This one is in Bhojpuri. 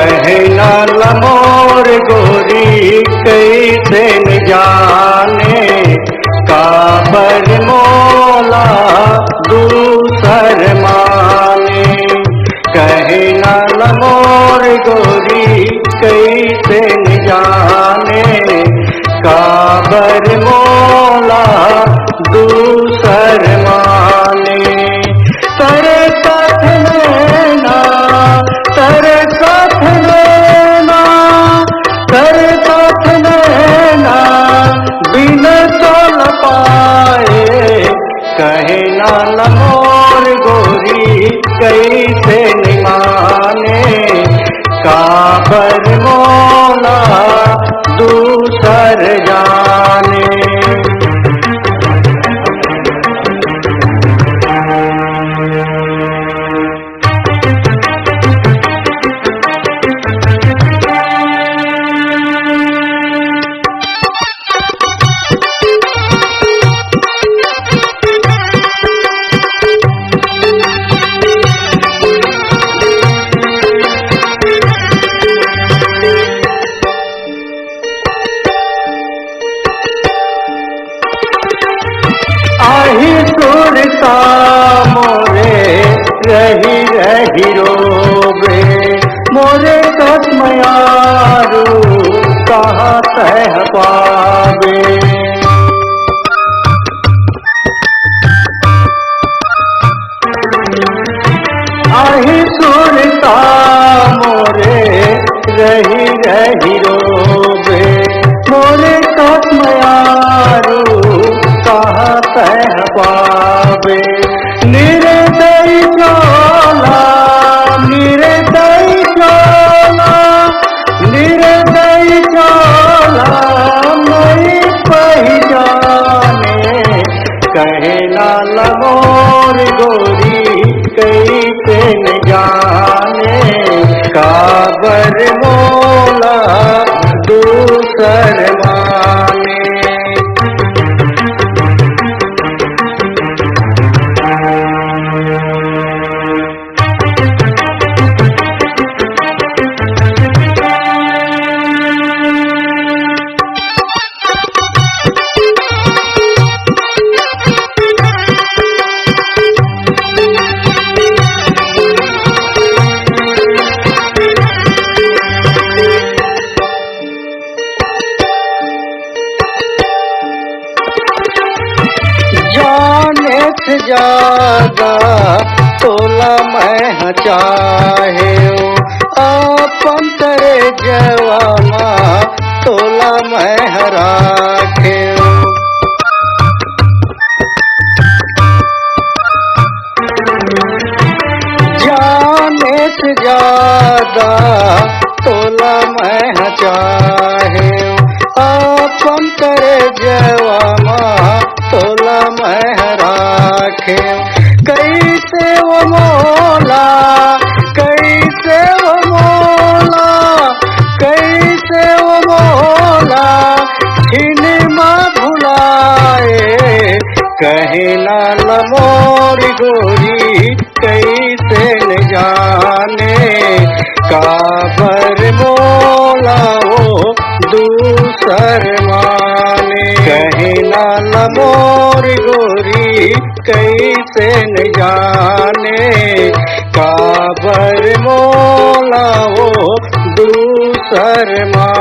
कहे न लमोर गोरी कैसे न जाने, काबर मोला दूसर माने। कहे न लमोर गोरी कैसे न जाने, काबर मोला दूसर माने। तेरे साथ लेना, तेरे साथ लेना, तेरे साथ लेना बिन तोल पाए। कहे ना लमोर गोरी कैसे न माने, काबर मोला दूसर जाने। आही सुरता मोरे रही रही रोबे, मोरे कसमयारू कहाँ तह पावे। आही सुरता मोरे रही रही रोबे, मोरे कसमयारू कहाँ तह पावे। निर्दयी चोला, निर्दयी चोला, निर्दयी चोला नहीं पहचाने। कहे ना लमोर गोरी कैसे न जाने, काबर मोला दूसर माने। जाने से ज्यादा तोला मैं चाहे, अपन तेरे जवाना तोला मैं राखे। जाने से ज्यादा तोला मैं चाहे, अपन तेरे जवाना तोला मैं राखे। कैसे वो मोला, कैसे वो मोला, कैसे वो मोला छिन मा भुलाए। कहे ना लमोर गोरी कैसे न जाने, काबर मोला वो दूसर माने। कहे ना लमोर गोरी कैसे न जाने, काबर मोला वो दूसर माने।